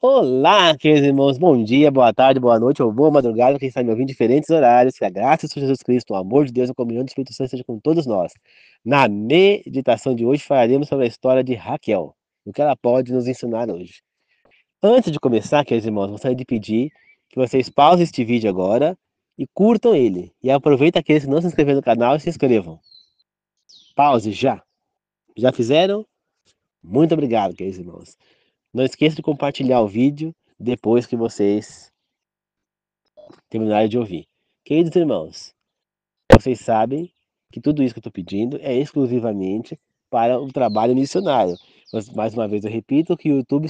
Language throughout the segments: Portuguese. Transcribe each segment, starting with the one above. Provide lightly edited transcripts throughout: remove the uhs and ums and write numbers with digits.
Olá, queridos irmãos, bom dia, boa tarde, boa noite ou boa madrugada, quem está me ouvindo em diferentes horários, que a graça de Jesus Cristo, o amor de Deus e a comunhão do Espírito Santo seja com todos nós. Na meditação de hoje falaremos sobre a história de Raquel, o que ela pode nos ensinar hoje. Antes de começar, queridos irmãos, gostaria de pedir que vocês pausem este vídeo agora e curtam ele. E aproveita aqueles que não se inscreveram no canal e se inscrevam. Pause já. Já fizeram? Muito obrigado, queridos irmãos. Não esqueça de compartilhar o vídeo depois que vocês terminarem de ouvir. Queridos irmãos, vocês sabem que tudo isso que eu estou pedindo é exclusivamente para o trabalho missionário. Mas, mais uma vez eu repito que o YouTube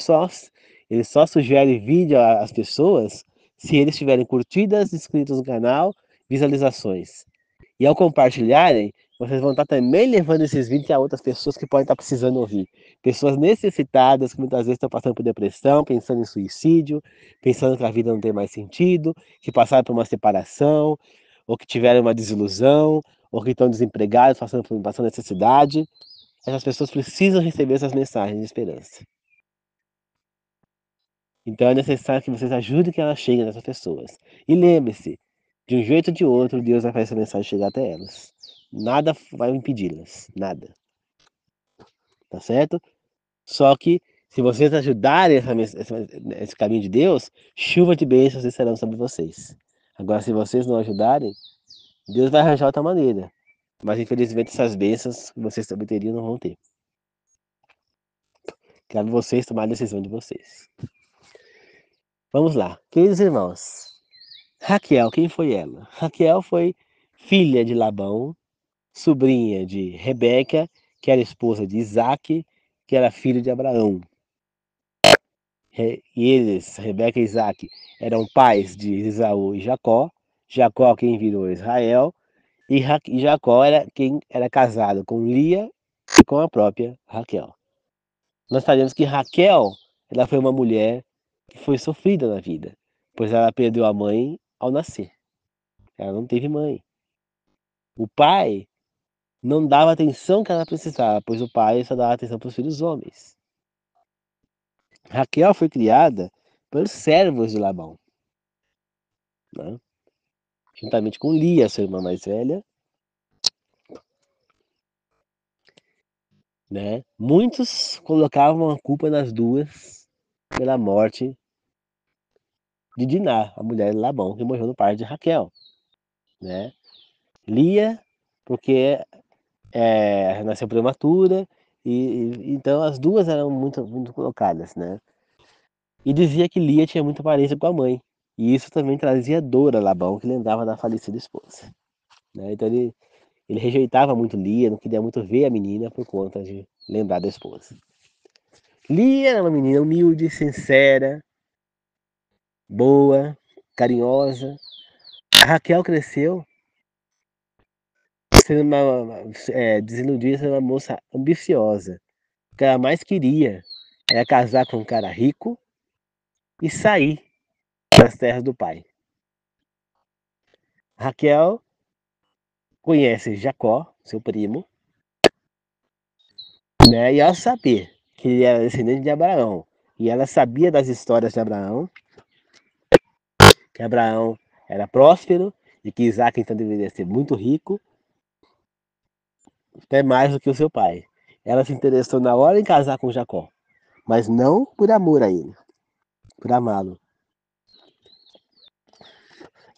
ele só sugere vídeo às pessoas se eles tiverem curtidas, inscritos no canal, visualizações. E ao compartilharem, vocês vão estar também levando esses vídeos a outras pessoas que podem estar precisando ouvir. Pessoas necessitadas, que muitas vezes estão passando por depressão, pensando em suicídio, pensando que a vida não tem mais sentido, que passaram por uma separação, ou que tiveram uma desilusão, ou que estão desempregados, passando necessidade. Essas pessoas precisam receber essas mensagens de esperança. Então é necessário que vocês ajudem que elas cheguem nessas pessoas. E lembre-se, de um jeito ou de outro, Deus vai fazer essa mensagem chegar até elas. Nada vai impedi-las, nada. Tá certo? Só que se vocês ajudarem esse caminho de Deus, chuva de bênçãos descerão sobre vocês. Agora, se vocês não ajudarem, Deus vai arranjar outra maneira. Mas infelizmente essas bênçãos que vocês também teriam não vão ter. Cabe vocês tomar a decisão de vocês. Vamos lá, queridos irmãos. Raquel, quem foi ela? Raquel foi filha de Labão, sobrinha de Rebeca, que era esposa de Isaac, que era filho de Abraão. E eles, Rebeca e Isaac, eram pais de Esaú e Jacó. Jacó quem virou Israel. E Jacó era quem era casado com Lia e com a própria Raquel. Nós sabemos que Raquel, ela foi uma mulher que foi sofrida na vida, pois ela perdeu a mãe ao nascer. Ela não teve mãe. O pai não dava a atenção que ela precisava, pois o pai só dava atenção para os filhos homens. Raquel foi criada pelos servos de Labão, né? Juntamente com Lia, sua irmã mais velha. Né? Muitos colocavam a culpa nas duas pela morte de Diná, a mulher de Labão, que morreu no parto de Raquel. Né? Lia, porque nasceu prematura, então as duas eram muito colocadas. Né? E dizia que Lia tinha muita parência com a mãe. E isso também trazia dor a Labão, que lembrava da falecida esposa. Né? Então ele rejeitava muito Lia, não queria muito ver a menina por conta de lembrar da esposa. Lia era uma menina humilde, sincera, boa, carinhosa. A Raquel cresceu sendo desiludida, sendo uma moça ambiciosa. O que ela mais queria era casar com um cara rico e sair das terras do pai. Raquel conhece Jacó, seu primo, né? E ao saber que ele era descendente de Abraão, e ela sabia das histórias de Abraão, que Abraão era próspero e que Isaac então deveria ser muito rico, até mais do que o seu pai. Ela se interessou na hora em casar com Jacó, mas não por amor a ele, por amá-lo,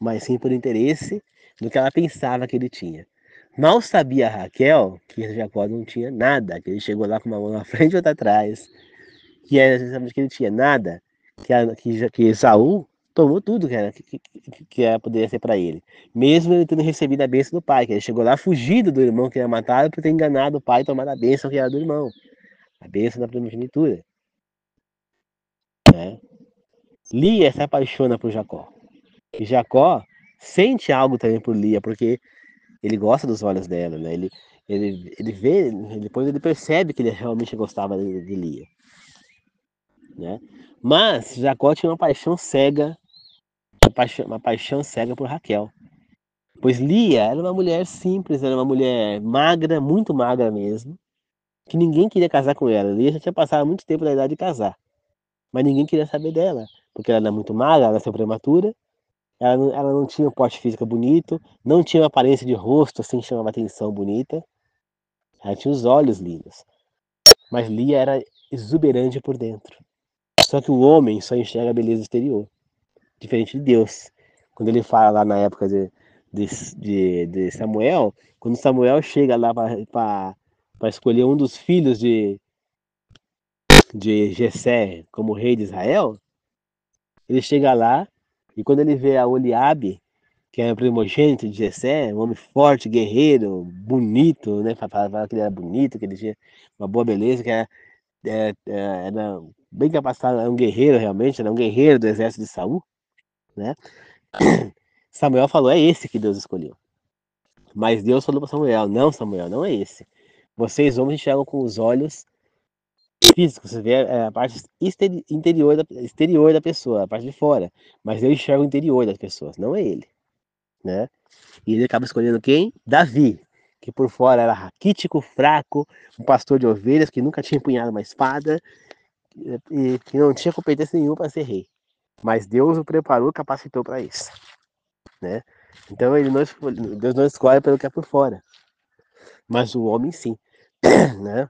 mas sim por interesse no que ela pensava que ele tinha. Mal sabia Raquel que Jacó não tinha nada, que ele chegou lá com uma mão na frente e outra atrás, que era exatamente que ele tinha nada, que Esaú tomou tudo que poderia ser para ele, mesmo ele tendo recebido a bênção do pai, que ele chegou lá fugido do irmão que ia matado por ter enganado o pai e tomado a bênção que era do irmão, a bênção da primogenitura. Né? Lia se apaixona por Jacó. E Jacó sente algo também por Lia, porque ele gosta dos olhos dela, né? Ele vê, depois ele percebe que ele realmente gostava de Lia. Né? Mas Jacó tinha uma paixão cega, uma paixão cega por Raquel. Pois Lia era uma mulher simples, era uma mulher magra, muito magra mesmo, que ninguém queria casar com ela. Lia já tinha passado muito tempo da idade de casar. mas ninguém queria saber dela, porque ela era muito magra, ela nasceu prematura, ela não tinha um porte físico bonito, não tinha uma aparência de rosto assim que chamava atenção bonita, ela tinha os olhos lindos, mas Lia era exuberante por dentro. Só que o homem só enxerga a beleza exterior, diferente de Deus. Quando ele fala lá na época de Samuel, quando Samuel chega lá para escolher um dos filhos de Jessé como rei de Israel, ele chega lá e quando ele vê a Oliabe, que é o primogênito de Jessé, um homem forte, guerreiro, bonito, né? Fala que ele era bonito, que ele tinha uma boa beleza, que era bem capacitado, era um guerreiro realmente, era um guerreiro do exército de Saul, né? Samuel falou, é esse que Deus escolheu. Mas Deus falou para Samuel, não, Samuel, não é esse. Vocês homens enxergam com os olhos físicos, você vê a parte exterior da pessoa, a parte de fora. Mas eu enxergo o interior das pessoas, não é ele, né? E ele acaba escolhendo quem? Davi, que por fora era raquítico, fraco, um pastor de ovelhas que nunca tinha empunhado uma espada e que não tinha competência nenhuma para ser rei. Mas Deus o preparou e capacitou para isso, né? Então Deus não escolhe pelo que é por fora, mas o homem sim, né?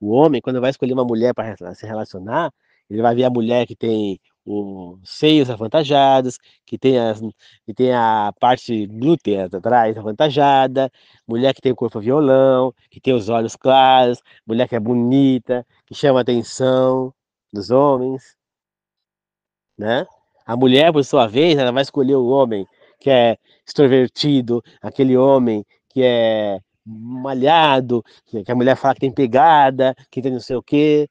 O homem, quando vai escolher uma mulher para se relacionar, ele vai ver a mulher que tem os seios avantajados, que tem a parte glútea atrás avantajada, mulher que tem o corpo violão, que tem os olhos claros, mulher que é bonita, que chama a atenção dos homens, né? A mulher, por sua vez, ela vai escolher o homem que é extrovertido, aquele homem que é malhado, que a mulher fala que tem pegada, que tem não sei o quê,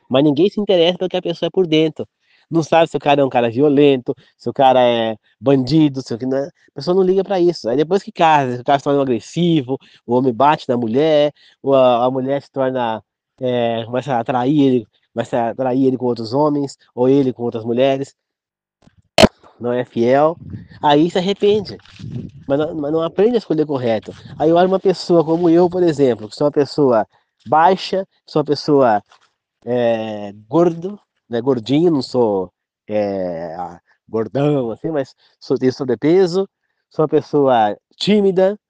mas ninguém se interessa pelo que a pessoa é por dentro. Não sabe se o cara é um cara violento, se o cara é bandido, se o que não é. A pessoa não liga pra isso. Aí depois que casa, o cara se torna agressivo, o homem bate na mulher, ou a mulher se torna, começa a atrair ele com outros homens, ou ele com outras mulheres, não é fiel, aí se arrepende, mas não aprende a escolher correto. Aí olha uma pessoa como eu, por exemplo, que sou uma pessoa baixa, sou uma pessoa gordo, né, gordinho, não sou gordão assim, mas tenho sobrepeso, sou uma pessoa tímida,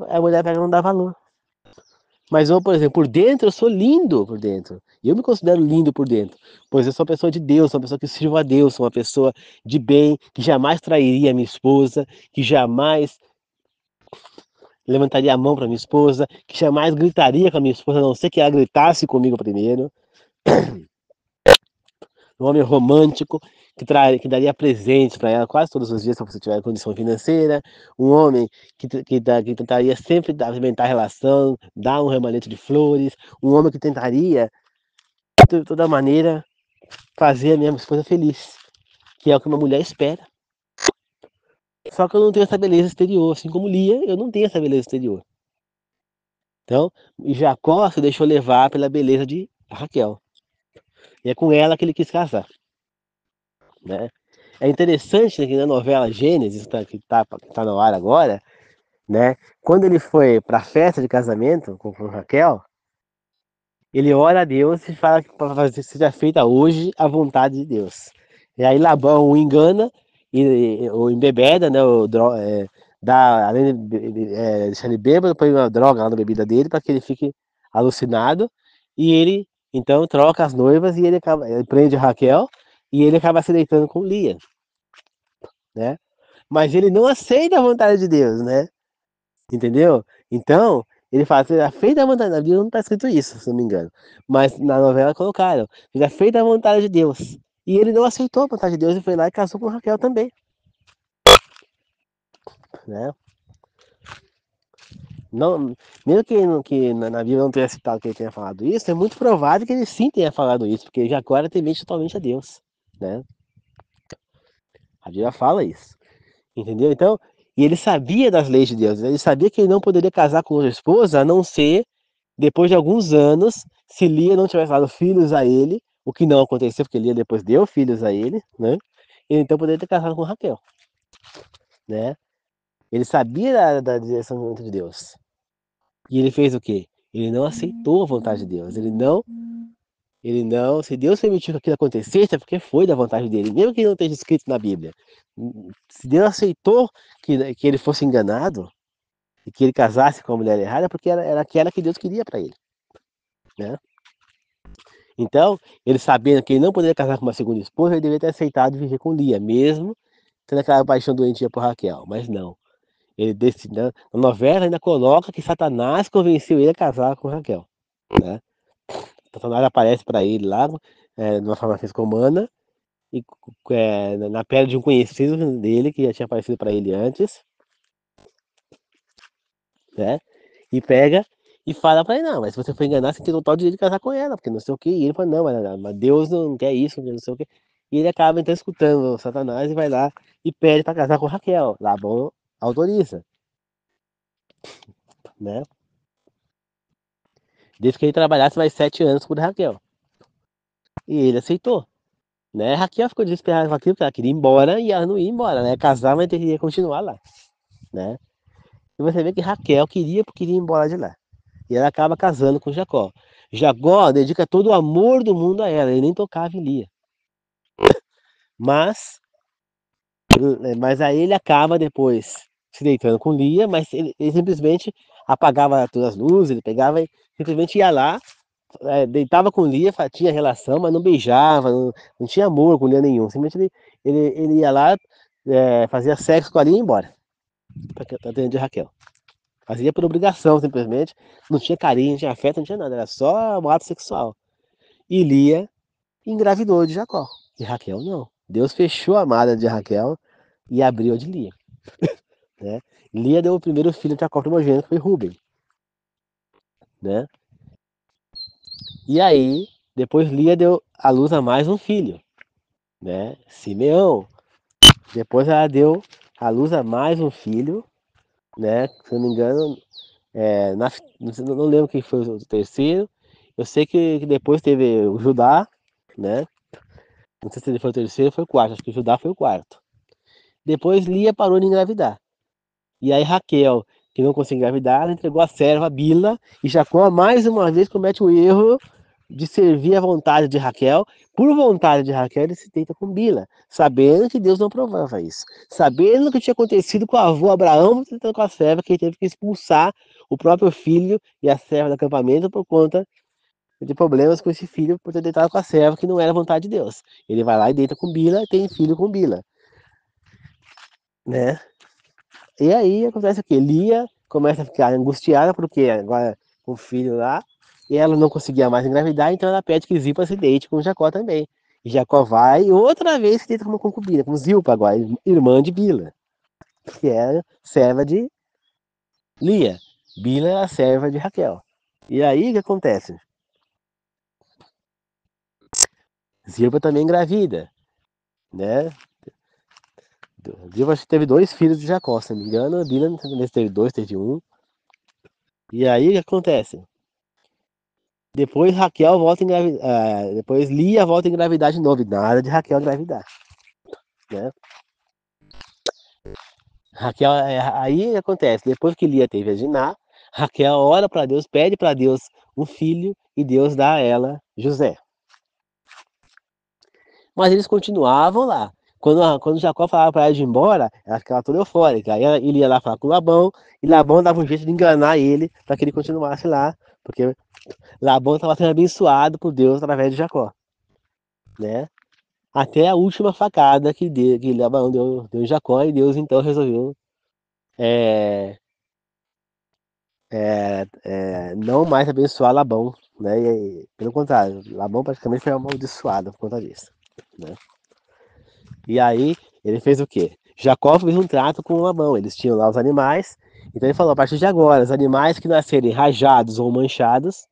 a mulher pega e não dá valor. Mas eu, por exemplo, por dentro eu sou lindo por dentro. E eu me considero lindo por dentro, pois eu sou uma pessoa de Deus, sou uma pessoa que sirvo a Deus, sou uma pessoa de bem, que jamais trairia minha esposa, que jamais levantaria a mão para minha esposa, que jamais gritaria com a minha esposa, a não ser que ela gritasse comigo primeiro. Um homem romântico que daria presentes para ela quase todos os dias se você tiver condição financeira, um homem que tentaria sempre alimentar a relação, dar um remanente de flores, um homem que tentaria de toda maneira fazer a minha esposa feliz, que é o que uma mulher espera. Só que eu não tenho essa beleza exterior, assim como Lia, eu não tenho essa beleza exterior. Então, Jacó se deixou levar pela beleza de Raquel. E é com ela que ele quis casar, né? É interessante, né, que na novela Gênesis, que tá no ar agora, né? Quando ele foi para a festa de casamento com Raquel, ele ora a Deus e fala que para fazer seja feita hoje a vontade de Deus. E aí Labão o engana o embebeda, né? Além de deixar ele bêbado, põe uma droga lá na bebida dele para que ele fique alucinado. E ele então troca as noivas e ele prende Raquel e ele acaba se deitando com Lia, né? Mas ele não aceita a vontade de Deus, né? Entendeu? Então, ele fala, seja feita a vontade de Deus, não está escrito isso, se não me engano. Mas na novela colocaram, seja feita a vontade de Deus. E ele não aceitou a vontade de Deus e foi lá e casou com Raquel também, né? Não, mesmo que na Bíblia não tenha citado que ele tenha falado isso, é muito provável que ele sim tenha falado isso, porque Jacó era temente totalmente a Deus, né? A Bíblia fala isso, entendeu? Então, e ele sabia das leis de Deus, ele sabia que ele não poderia casar com outra esposa a não ser depois de alguns anos, se Lia não tivesse dado filhos a ele, o que não aconteceu, porque Lia depois deu filhos a ele, né? Ele então poderia ter casado com Raquel, né? Ele sabia da direção de Deus. E ele fez o quê? Ele não aceitou a vontade de Deus. Ele não Ele não, se Deus permitiu que aquilo acontecesse, é porque foi da vontade dele, mesmo que não esteja escrito na Bíblia. Se Deus aceitou que ele fosse enganado e que ele casasse com a mulher errada, é porque era aquela que Deus queria para ele, né? Então, ele sabendo que ele não poderia casar com uma segunda esposa, ele deveria ter aceitado viver com Lia, mesmo tendo aquela paixão doentia por Raquel, mas não. Ele decidiu, na novela ainda coloca que Satanás convenceu ele a casar com Raquel, né? Satanás aparece para ele lá, numa forma física humana, e na pele de um conhecido dele, que já tinha aparecido para ele antes, né? E pega e fala para ele, não, mas se você for enganar, você tem total direito de casar com ela, porque não sei o que. E ele fala, não, mas Deus não quer isso, não sei o que. E ele acaba então escutando o Satanás e vai lá e pede para casar com Raquel. Labão autoriza, né? Desde que ele trabalhasse mais 7 anos por Raquel. E ele aceitou, né? Raquel ficou desesperada com aquilo, porque ela queria ir embora e ela não ia embora, né? Casar, mas teria que continuar lá, né? E você vê que Raquel queria ir embora de lá. E ela acaba casando com Jacó. Jacó dedica todo o amor do mundo a ela, ele nem tocava em Lia. Mas, mas aí ele acaba depois se deitando com Lia, mas ele simplesmente apagava todas as luzes, ele pegava e simplesmente ia lá, deitava com Lia, tinha relação, mas não beijava, não tinha amor com Lia nenhum. Simplesmente ele ia lá, fazia sexo com a Lia e ia embora, para atender Raquel. Fazia por obrigação, simplesmente. Não tinha carinho, não tinha afeto, não tinha nada. Era só um ato sexual. E Lia engravidou de Jacó. E Raquel não. Deus fechou a amada de Raquel e abriu a de Lia, né? Lia deu o primeiro filho de Jacó primogênito, que foi Rúben, né? E aí, depois Lia deu à luz a mais um filho, né? Simeão. Depois ela deu à luz a mais um filho, né? Se eu não me engano, não lembro quem foi o terceiro. Eu sei que depois teve o Judá, né? Não sei se ele foi o terceiro ou foi o quarto. Acho que o Judá foi o quarto. Depois Lia parou de engravidar. E aí Raquel, que não conseguiu engravidar, ela entregou a serva Bila. E Jacó mais uma vez comete o erro de servir à vontade de Raquel. Por vontade de Raquel, ele se deita com Bila, sabendo que Deus não aprovava isso. Sabendo o que tinha acontecido com o avô Abraão, tentando com a serva, que ele teve que expulsar o próprio filho e a serva do acampamento por conta de problemas com esse filho por ter deitado com a serva que não era vontade de Deus. Ele vai lá e deita com Bila e tem filho com Bila, né? E aí acontece o quê? Lia começa a ficar angustiada porque agora com o filho lá e ela não conseguia mais engravidar, então ela pede que Zilpa se deite com Jacó também. E Jacó vai e outra vez se deita com uma concubina, com Zilpa agora, irmã de Bila, que era serva de Lia. Bila era serva de Raquel. E aí o que acontece? Zilpa também engravida, né? Zilpa teve 2 filhos de Jacó, se não me engano. Bila teve 2, teve um. E aí o que acontece? Depois Raquel volta a engravidar. Depois Lia volta a engravidar de novo. Nada de Raquel engravidar, né? Raquel, aí acontece, depois que Lia teve a Diná, Raquel ora para Deus, pede para Deus um filho e Deus dá a ela José. Mas eles continuavam lá. Quando Jacó falava para ela de ir embora, ela ficava toda eufórica. Aí ele ia lá falar com Labão, e Labão dava um jeito de enganar ele para que ele continuasse lá, porque Labão estava sendo abençoado por Deus através de Jacó, né? Até a última facada que Labão deu em Jacó, e Deus então resolveu não mais abençoar Labão, né? Pelo contrário, Labão praticamente foi amaldiçoado por conta disso, né? E aí ele fez o quê? Jacó fez um trato com Labão, eles tinham lá os animais, então ele falou, a partir de agora, os animais que nascerem rajados ou manchados,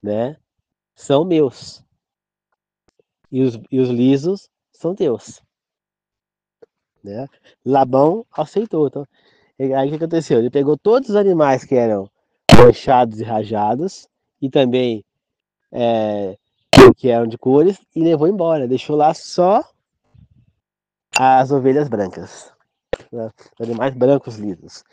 né, são meus, e os lisos são teus, né? Labão aceitou, então. Aí o que aconteceu? Ele pegou todos os animais que eram manchados e rajados, e também que eram de cores, e levou embora. Deixou lá só as ovelhas brancas, né? Os animais brancos lisos.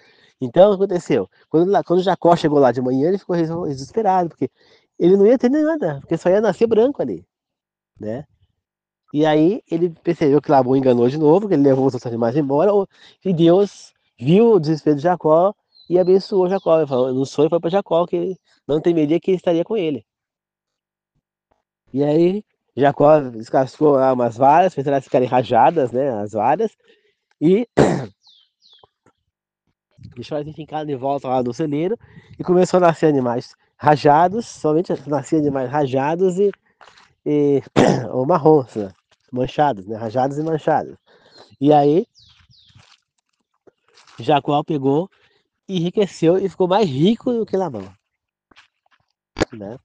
Então o que aconteceu? Quando Jacó chegou lá de manhã, ele ficou desesperado, porque ele não ia ter nada, porque só ia nascer branco ali, né? E aí ele percebeu que Labão enganou de novo, que ele levou os outros animais embora, e Deus viu o desespero de Jacó e abençoou Jacó. Ele falou, no sonho foi para Jacó que ele não temeria que ele estaria com ele. E aí Jacó descascou lá umas varas, fez elas ficarem rajadas, né, as varas, e deixou elas fincadas de volta lá no celeiro, e começou a nascer animais rajados, somente nasciam animais rajados e ou marrons, né, manchados, né, rajados e manchados. E aí Jacó pegou e enriqueceu e ficou mais rico do que Labão, né?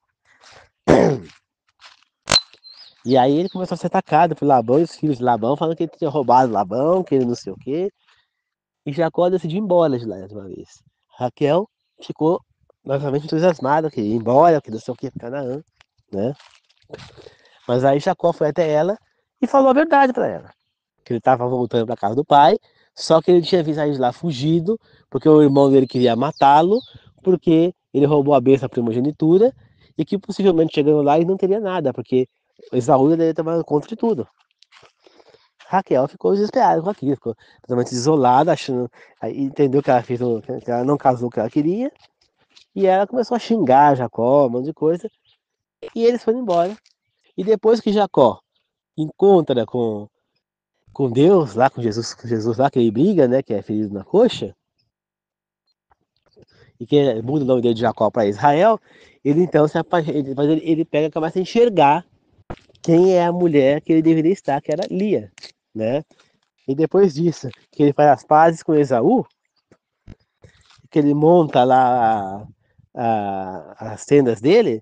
E aí ele começou a ser atacado por Labão e os filhos de Labão, falando que ele tinha roubado Labão, que ele não sei o quê. E Jacó decidiu ir embora de lá mais uma vez. Raquel ficou novamente entusiasmada, que ia embora, que não sei o que, Canaã, né? Mas aí Jacó foi até ela e falou a verdade para ela. Que ele estava voltando para casa do pai, só que ele tinha visto sair de lá fugido, porque o irmão dele queria matá-lo, porque ele roubou a besta primogenitura, e que possivelmente chegando lá ele não teria nada, porque Esaú estava contra de tudo. Raquel ficou desesperada com aquilo, ficou totalmente isolada, achando, aí entendeu que ela fez, que ela não casou o que ela queria, e ela começou a xingar Jacó, um monte de coisa, e eles foram embora. E depois que Jacó encontra com Deus, lá com Jesus lá, que ele briga, né, que é ferido na coxa, e que muda o nome dele de Jacó para Israel, ele então ele pega e começa a enxergar quem é a mulher que ele deveria estar, que era Lia, né? E depois disso, que ele faz as pazes com Esaú, que ele monta lá as tendas dele,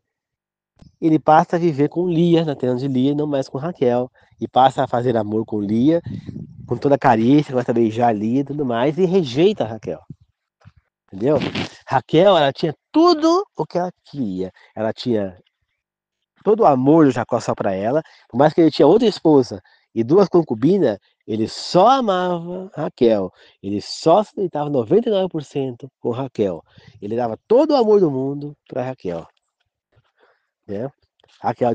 ele passa a viver com Lia, na tenda de Lia, e não mais com Raquel. E passa a fazer amor com Lia, com toda a carícia, começa a beijar Lia e tudo mais, e rejeita a Raquel. Entendeu? Raquel, ela tinha tudo o que ela queria. Ela tinha todo o amor do Jacó só para ela, por mais que ele tinha outra esposa e duas concubinas, ele só amava Raquel. Ele só se deitava 99% com Raquel. Ele dava todo o amor do mundo para Raquel, né? Raquel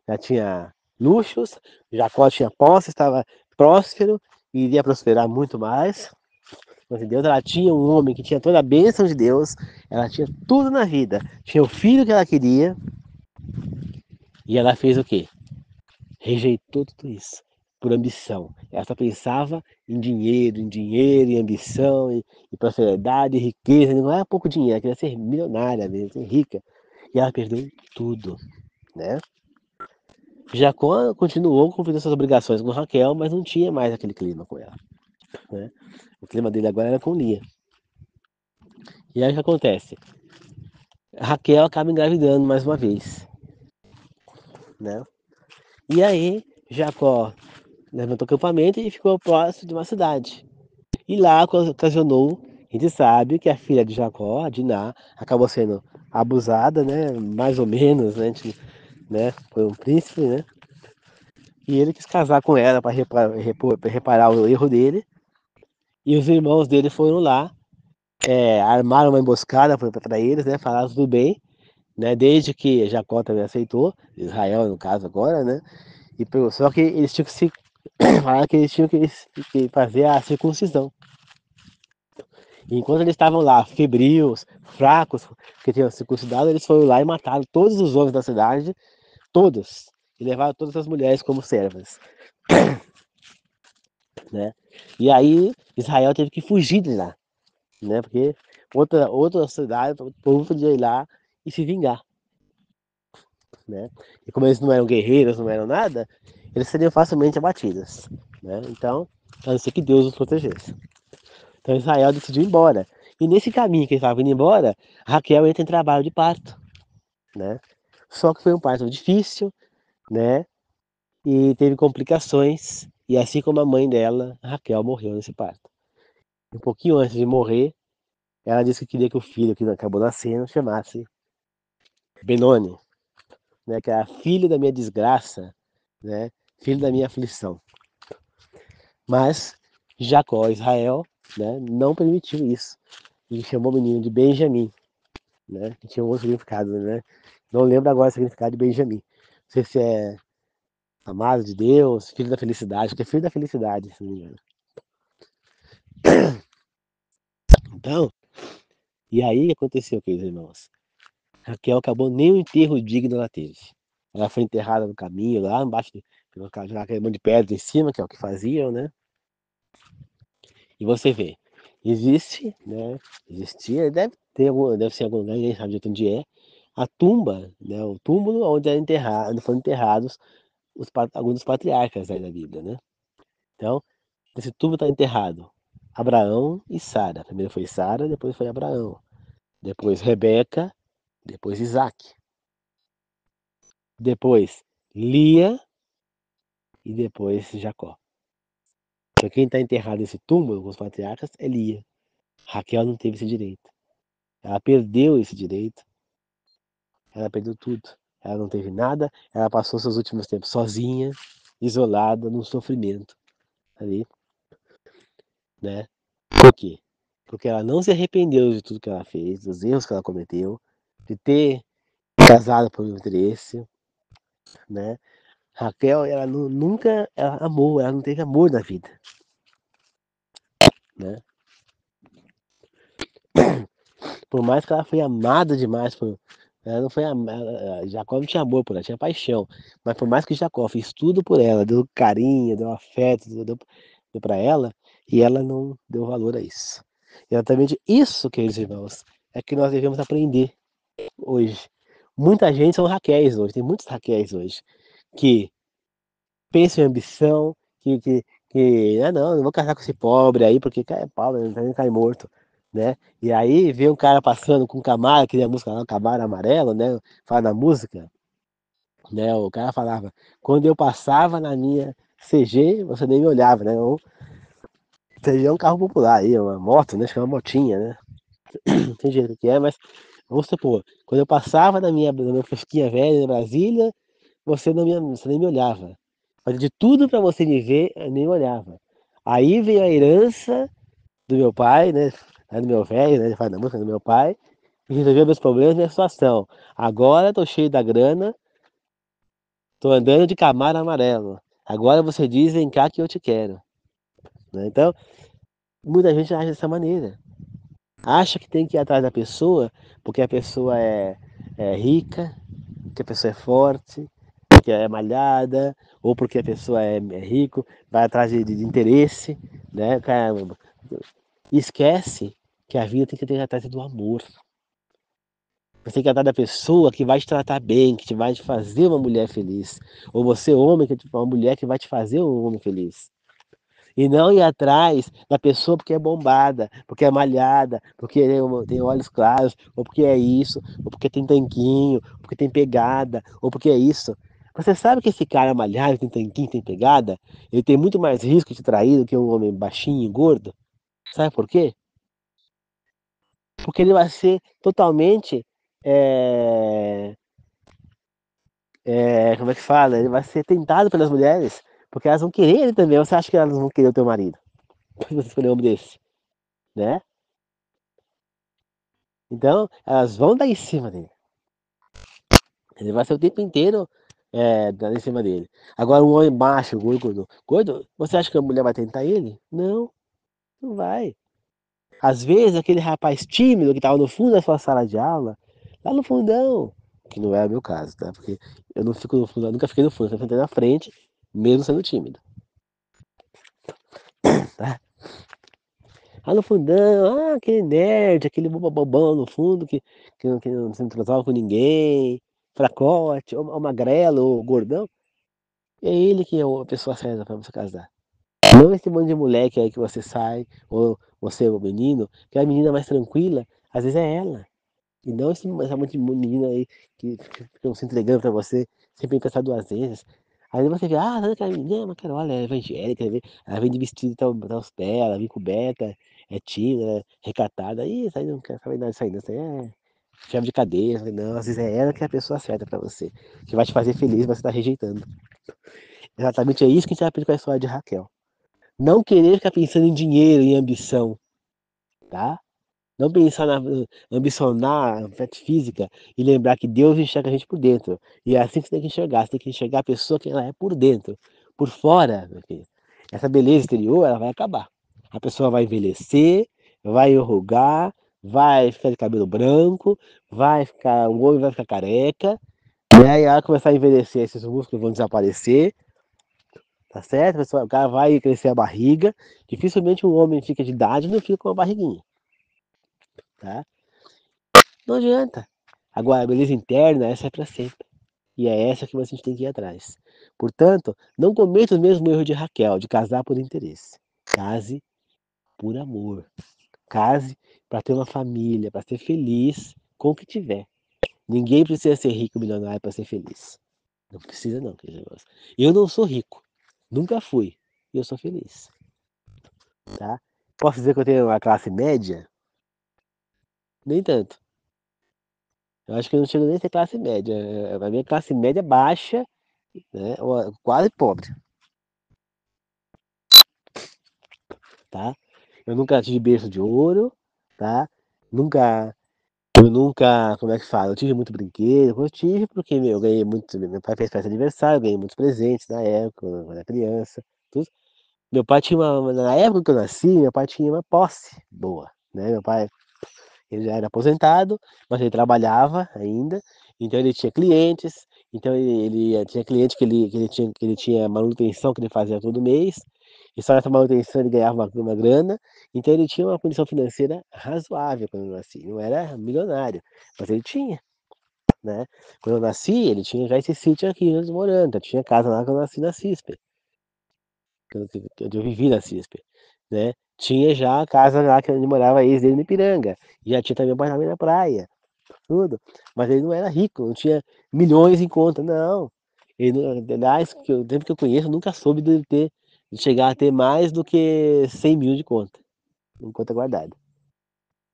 já tinha luxos, Jacó tinha posse, estava próspero e iria prosperar muito mais. Mas Deus, ela tinha um homem que tinha toda a bênção de Deus, ela tinha tudo na vida, tinha o filho que ela queria, e ela fez o quê? Rejeitou tudo isso por ambição. Ela só pensava em dinheiro, em ambição, em prosperidade, em riqueza. Não era pouco dinheiro, ela queria ser milionária mesmo, ser rica. E ela perdeu tudo, né? Jacó continuou cumprindo suas obrigações com Raquel, mas não tinha mais aquele clima com ela, né? O clima dele agora era com Lia. E aí o que acontece? Raquel acaba engravidando mais uma vez, né? E aí Jacó levantou o acampamento e ficou próximo de uma cidade. E lá ocasionou, a gente sabe que a filha de Jacó, a Diná, acabou sendo abusada, né? Mais ou menos, né? Né? Foi um príncipe, né? E ele quis casar com ela para reparar o erro dele. E os irmãos dele foram lá, armaram uma emboscada para eles, né? Falaram tudo bem, né? Desde que Jacó também aceitou, Israel no caso agora, né? Só que eles tinham que se falaram que eles tinham que fazer a circuncisão. E enquanto eles estavam lá, febrios, fracos, que tinham circuncidado, eles foram lá e mataram todos os homens da cidade, todos, e levaram todas as mulheres como servas, né? E aí Israel teve que fugir de lá, né? Porque outra cidade, o povo podia ir lá e se vingar, né? E como eles não eram guerreiros, não eram nada, eles seriam facilmente abatidos, né? Então, a não ser que Deus os protegesse. Então Israel decidiu ir embora. E nesse caminho que ele estava indo embora, Raquel entra em trabalho de parto, né? Só que foi um parto difícil, né? E teve complicações. E assim como a mãe dela, Raquel morreu nesse parto. Um pouquinho antes de morrer, ela disse que queria que o filho que acabou nascendo chamasse Benoni, né? Que era filho da minha desgraça, né? Filho da minha aflição. Mas Jacó, Israel, né? Não permitiu isso. Ele chamou o menino de Benjamim, né? Que tinha um outro significado, né? Não lembro agora o significado de Benjamim. Não sei se é amado de Deus, filho da felicidade, porque é filho da felicidade, se não me engano. Então, e aí o que aconteceu, queridos irmãos? Raquel acabou nem um enterro digno ela teve. Ela foi enterrada no caminho, lá embaixo, pelo aquele monte de pedra em cima, que é o que faziam, né? E você vê, existe, né? Existia, deve ser algum lugar, ninguém sabe de onde é, a tumba, né? O túmulo onde onde foram enterrados alguns dos patriarcas aí da Bíblia, né? Então, esse túmulo está enterrado Abraão e Sara. Primeiro foi Sara, depois foi Abraão. Depois Rebeca, depois Isaac. Depois Lia e depois Jacó. Então quem está enterrado nesse túmulo com os patriarcas é Lia. Raquel não teve esse direito. Ela perdeu esse direito. Ela perdeu tudo. Ela não teve nada. Ela passou seus últimos tempos sozinha, isolada, num sofrimento ali, né? Por quê? Porque ela não se arrependeu de tudo que ela fez, dos erros que ela cometeu, de ter casado por interesse, né? Raquel, ela nunca ela amou, ela não teve amor na vida, né? Por mais que ela foi amada demais por ela não foi amada, Jacó não tinha amor por ela, tinha paixão. Mas por mais que Jacó fez tudo por ela, deu carinho, deu afeto, deu para ela, e ela não deu valor a isso. E exatamente isso, queridos irmãos, é que nós devemos aprender hoje. Muita gente são Raquéis hoje, tem muitos Raquéis hoje, que pensam em ambição, não vou casar com esse pobre aí, porque cai pau, né, cai morto, né? E aí vê um cara passando com Camaro, aquela música lá, Camaro Amarelo, né? Fala da música, né? O cara falava, quando eu passava na minha CG, você nem me olhava, né? Ou CG é um carro popular aí, uma moto, né? Acho que é uma motinha, né? Não tem jeito que é, mas vamos supor, quando eu passava na minha fusquinha velha em Brasília, você nem me olhava. Fazia de tudo para você me ver, eu nem olhava. Aí veio a herança do meu pai, né? Do meu velho, né? Faz da música do meu pai, que resolveu meus problemas e minha situação. Agora tô cheio da grana, tô andando de Camaro amarelo. Agora você diz, vem cá que eu te quero. Né? Então, muita gente age dessa maneira. Acha que tem que ir atrás da pessoa porque a pessoa é rica, que a pessoa é forte, que é malhada, ou porque a pessoa é rico, vai atrás de interesse, né? Caramba. E esquece que a vida tem que ter atrás do amor. Você tem que atrás da pessoa que vai te tratar bem, que vai te fazer uma mulher feliz. Ou você, homem, que é uma mulher que vai te fazer um homem feliz. E não ir atrás da pessoa porque é bombada, porque é malhada, porque tem olhos claros, ou porque é isso, ou porque tem tanquinho, ou porque tem pegada, ou porque é isso. Você sabe que esse cara malhado, tem tanquinho, tem pegada, ele tem muito mais risco de trair do que um homem baixinho e gordo? Sabe por quê? Porque ele vai ser totalmente. é, como é que fala? Ele vai ser tentado pelas mulheres, porque elas vão querer ele também. Você acha que elas vão querer o teu marido? Se você escolher um homem desse, né? Então, elas vão dar em cima dele. Ele vai ser o tempo inteiro dando em cima dele. Agora, um homem macho, gordo, você acha que a mulher vai tentar ele? Não, não vai. Às vezes, aquele rapaz tímido que estava no fundo da sua sala de aula, lá no fundão, que não é o meu caso, tá? Porque eu não fico no fundo, eu nunca fiquei no fundo, eu sempre entrei na frente, mesmo sendo tímido, tá? Lá no fundão, aquele nerd, aquele bobão no fundo que não se entrosava com ninguém, fracote, ou magrelo, ou gordão. É ele que é a pessoa certa para você casar. Não esse monte de moleque aí que você sai, ou você é o menino, que é a menina mais tranquila, às vezes é ela. E não essa monte de menina aí que ficam se entregando pra você sem pensar duas vezes. Aí você vê, sabe aquela menina, mas cara, olha, é evangélica, ela vem de vestido até os pés, ela vem coberta, é tímida, recatada. Isso aí não quer saber nada disso aí, não. Isso aí é chave de cadeia. Eu falei, não, às vezes é ela que é a pessoa certa pra você, que vai te fazer feliz, mas você tá rejeitando. Exatamente é isso que a gente vai aprender com a história de Raquel. Não querer ficar pensando em dinheiro, em ambição, tá? Não pensar na ambicionar a parte física e lembrar que Deus enxerga a gente por dentro. E é assim que você tem que enxergar, você tem que enxergar a pessoa que ela é por dentro. Por fora, meu filho, essa beleza exterior, ela vai acabar. A pessoa vai envelhecer, vai enrugar, vai ficar de cabelo branco, o homem vai ficar careca, né? E ela começar a envelhecer, esses músculos vão desaparecer, tá certo? O cara vai crescer a barriga. Dificilmente um homem fica de idade e não fica com uma barriguinha, tá? Não adianta. Agora, a beleza interna, essa é para sempre. E é essa que você tem que ir atrás. Portanto, não cometa o mesmo erro de Raquel, de casar por interesse. Case por amor. Case para ter uma família, para ser feliz com o que tiver. Ninguém precisa ser rico, milionário para ser feliz. Não precisa não, querido. Eu não sou rico. Nunca fui. E eu sou feliz. Tá? Posso dizer que eu tenho uma classe média? Nem tanto. Eu acho que eu não chego nem a ser classe média. A minha classe média é baixa, né? Quase pobre, tá? Eu nunca tive berço de ouro, tá? Nunca, eu nunca, como é que fala? Eu tive muito brinquedo, eu tive porque eu ganhei muito, meu pai fez festa de aniversário, eu ganhei muitos presentes na época, quando eu era criança, tudo. Meu pai tinha na época que eu nasci, meu pai tinha uma posse boa, né? Meu pai, ele já era aposentado, mas ele trabalhava ainda, então ele tinha clientes, então ele tinha cliente que ele tinha manutenção que ele fazia todo mês, e só nessa manutenção ele ganhava uma grana, então ele tinha uma condição financeira razoável quando eu nasci. Não era milionário, mas ele tinha, né? Quando eu nasci, ele tinha já esse sítio aqui em Moranga, tinha casa lá que eu nasci na CISP, que eu vivi na CISP, né? Tinha já a casa lá que onde morava a ex dele no Ipiranga, já tinha também apartamento na praia, tudo. Mas ele não era rico, não tinha milhões em conta, não. Ele não, aliás, o tempo que eu conheço, eu nunca soube de chegar a ter mais do que 100 mil de conta, em conta guardada.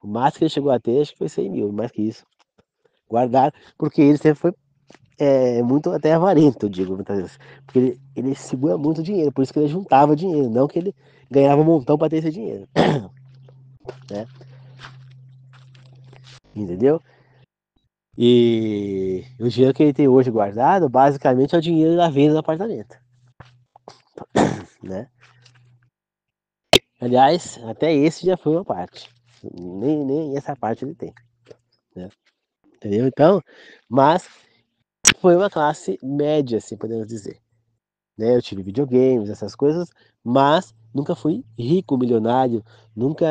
O máximo que ele chegou a ter, acho que foi 100 mil, mais que isso. Guardado, porque ele sempre foi muito até avarento, eu digo, muitas vezes. Porque ele segura muito dinheiro, por isso que ele juntava dinheiro, não que ele ganhava um montão para ter esse dinheiro, né? Entendeu? E o dinheiro que ele tem hoje guardado, basicamente, é o dinheiro da venda do apartamento, né? Aliás, até esse já foi uma parte. Nem essa parte ele tem, né? Entendeu? Então, mas foi uma classe média, assim, podemos dizer, né? Eu tive videogames, essas coisas, mas nunca fui rico, milionário, nunca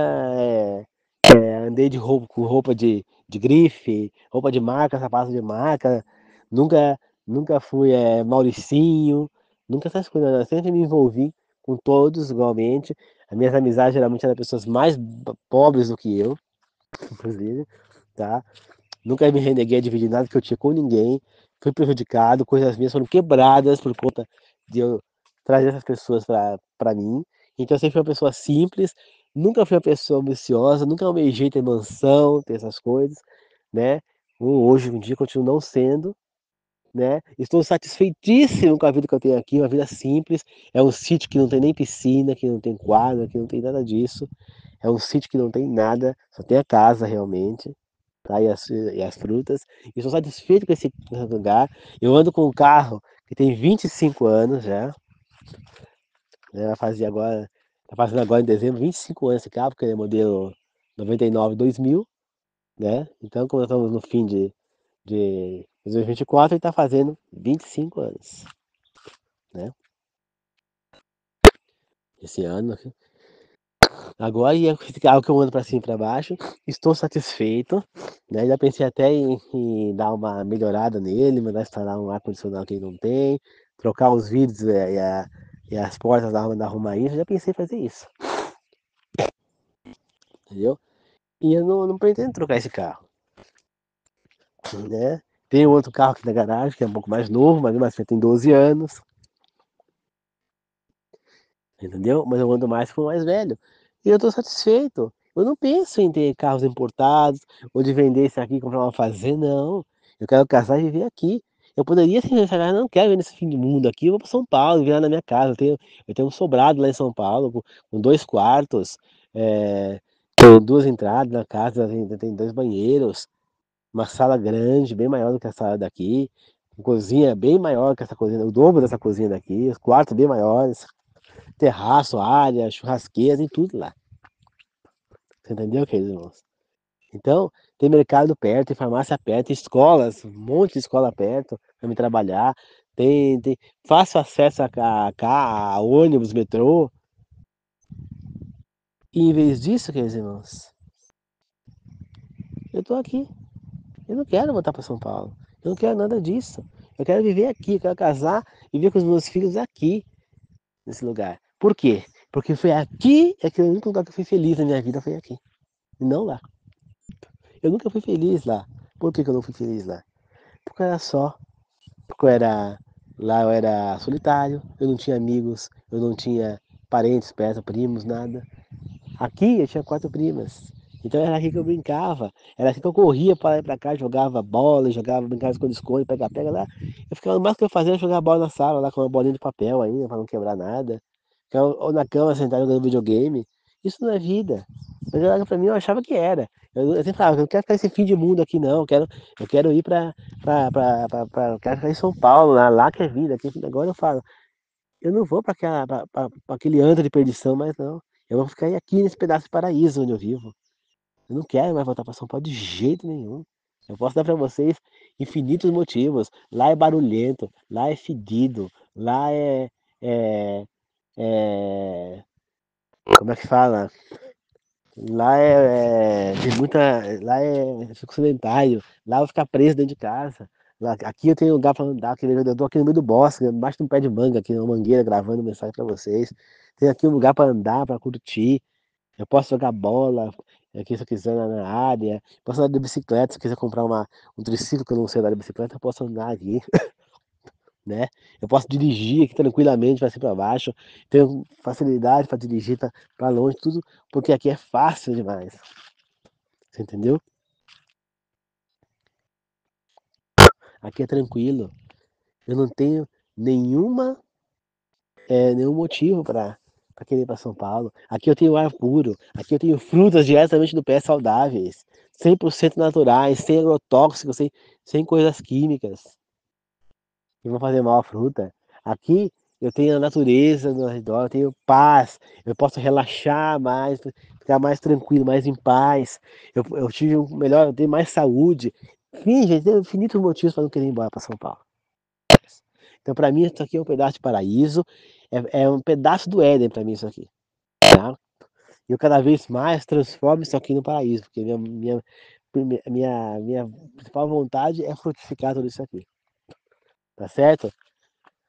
andei com roupa de grife, roupa de marca, sapato de marca, nunca, nunca fui Mauricinho, nunca essas coisas, eu sempre me envolvi com todos igualmente. As minhas amizades geralmente eram pessoas mais pobres do que eu, inclusive, tá? Nunca me reneguei a dividir nada que eu tinha com ninguém, fui prejudicado, coisas minhas foram quebradas por conta de eu trazer essas pessoas para mim. Então eu sempre fui uma pessoa simples, nunca fui uma pessoa ambiciosa, nunca almejei ter mansão, ter essas coisas, né? Hoje em dia continuo não sendo, né? Estou satisfeitíssimo com a vida que eu tenho aqui, uma vida simples. É um sítio que não tem nem piscina, que não tem quadra, que não tem nada disso. É um sítio que não tem nada, só tem a casa realmente, tá? E as frutas. E estou satisfeito com esse lugar. Eu ando com um carro que tem 25 anos já, né? Tá fazendo agora em dezembro 25 anos esse carro, porque ele é modelo 99 2000, né? Então, como nós estamos no fim de 2024, ele está fazendo 25 anos, né? Esse ano. Agora, e esse carro que eu ando para cima e para baixo, estou satisfeito, né? Já pensei até em dar uma melhorada nele, mandar instalar um ar-condicionado que ele não tem, trocar os vidros e as portas da arrumar isso. Já pensei em fazer isso, entendeu? E eu não pretendo trocar esse carro, né? Tem outro carro aqui na garagem, que é um pouco mais novo, mas mesmo assim tem 12 anos, entendeu? Mas eu ando mais com o mais velho. E eu estou satisfeito. Eu não penso em ter carros importados, ou de vender esse aqui e comprar uma fazenda, não. Eu quero casar e viver aqui. Eu poderia ser necessário, não quero viver nesse fim de mundo aqui, eu vou para São Paulo, viver lá na minha casa. Eu tenho um sobrado lá em São Paulo, com 2 quartos, Tem 2 entradas na casa, tem 2 banheiros, uma sala grande, bem maior do que a sala daqui, uma cozinha bem maior que essa cozinha, o dobro dessa cozinha daqui, os quartos bem maiores, terraço, área, churrasqueira, tem tudo lá. Você entendeu, queridos irmãos? Então, tem mercado perto, tem farmácia perto, tem escolas, um monte de escola perto para me trabalhar. Tem fácil acesso a ônibus, metrô. E em vez disso, queridos irmãos, eu tô aqui. Eu não quero voltar para São Paulo. Eu não quero nada disso. Eu quero viver aqui, eu quero casar e viver com os meus filhos aqui, nesse lugar. Por quê? Porque foi aqui, é que o único lugar que eu fui feliz na minha vida foi aqui. E não lá. Eu nunca fui feliz lá. Por que eu não fui feliz lá? Porque era só. Porque lá eu era solitário, eu não tinha amigos, eu não tinha parentes perto, primos, nada. Aqui eu tinha 4 primas. Então era aqui que eu brincava, era aqui que eu corria para lá e para cá, jogava bola, jogava, brincava de esconde-esconde, pega-pega lá. Eu ficava, mais que eu fazia era jogar bola na sala, lá com uma bolinha de papel ainda, para não quebrar nada. Ficava ou na cama sentado jogando videogame. Isso não é vida. Mas para mim eu achava que era. Eu sempre falava, eu não quero ficar nesse fim de mundo aqui não, eu quero ir eu quero ficar em São Paulo, lá que é vida. Aqui, agora eu falo, eu não vou para aquele antro de perdição, mas não. Eu vou ficar aqui nesse pedaço de paraíso onde eu vivo. Eu não quero mais voltar para São Paulo de jeito nenhum. Eu posso dar para vocês infinitos motivos. Lá é barulhento, lá é fedido, lá é, é como é que fala? Lá tem muita. Lá fico sedentário. Lá eu vou ficar preso dentro de casa. Aqui eu tenho lugar para andar. Eu tô aqui no meio do bosque, embaixo de um pé de manga, aqui na mangueira, gravando mensagem para vocês. Tenho aqui um lugar para andar, para curtir. Eu posso jogar bola aqui se eu quiser na área. Posso andar de bicicleta, se eu quiser comprar um triciclo que eu não sei andar de bicicleta, eu posso andar aqui, né? Eu posso dirigir aqui tranquilamente para cima e para baixo. Tenho facilidade para dirigir para longe, tudo, porque aqui é fácil demais. Você entendeu? Aqui é tranquilo. Eu não tenho nenhuma, nenhum motivo para querer ir para São Paulo. Aqui eu tenho ar puro. Aqui eu tenho frutas diretamente do pé saudáveis, 100% naturais, sem agrotóxicos, sem coisas químicas que vão fazer mal à fruta. Aqui eu tenho a natureza no redor, eu tenho paz, eu posso relaxar mais, ficar mais tranquilo, mais em paz. Eu tive um melhor, eu tenho mais saúde. Enfim, gente, tem infinitos motivos para não querer ir embora para São Paulo. Então, para mim, isso aqui é um pedaço de paraíso, é um pedaço do Éden para mim, isso aqui. Tá? E eu cada vez mais transformo isso aqui no paraíso, porque minha principal vontade é frutificar tudo isso aqui. Tá certo?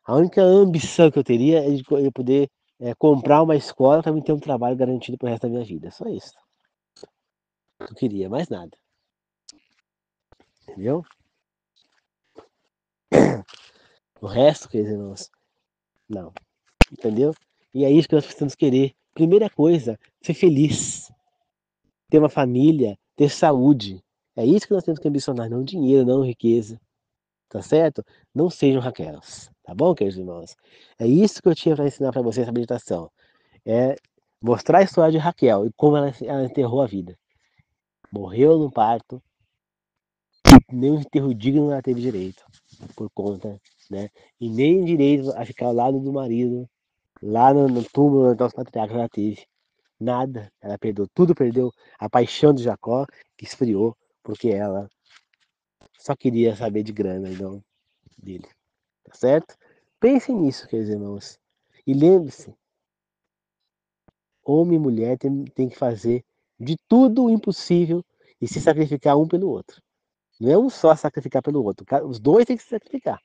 A única ambição que eu teria é de poder comprar uma escola para me ter um trabalho garantido pro resto da minha vida. Só isso. Eu queria, mais nada. Entendeu? O resto, quer dizer, irmãos, não. Entendeu? E é isso que nós precisamos querer. Primeira coisa, ser feliz. Ter uma família, ter saúde. É isso que nós temos que ambicionar, não dinheiro, não riqueza. Tá certo? Não sejam Raquelas. Tá bom, queridos irmãos? É isso que eu tinha para ensinar para vocês essa meditação. É mostrar a história de Raquel e como ela enterrou a vida. Morreu no parto, nem um enterro digno ela teve direito, por conta, né? E nem direito a ficar ao lado do marido, lá no túmulo dos patriarcas ela teve. Nada, ela perdeu tudo, perdeu a paixão de Jacó, que esfriou, porque ela só queria saber de grana e não dele, tá certo? Pensem nisso, queridos irmãos. E lembre-se, homem e mulher tem que fazer de tudo o impossível e se sacrificar um pelo outro. Não é um só sacrificar pelo outro, os dois têm que se sacrificar.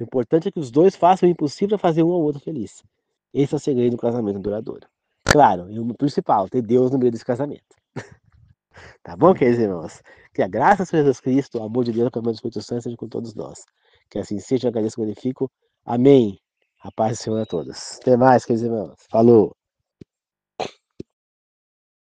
O importante é que os dois façam o impossível para fazer um ao outro feliz. Esse é o segredo do casamento duradouro. Claro, e o principal, ter Deus no meio desse casamento. Tá bom, queridos irmãos? Que a graça de Jesus Cristo, o amor de Deus, o caminho do Espírito Santo seja com todos nós. Que assim seja, eu agradeço e glorifico. Amém. A paz do Senhor a todos. Até mais, queridos irmãos. Falou.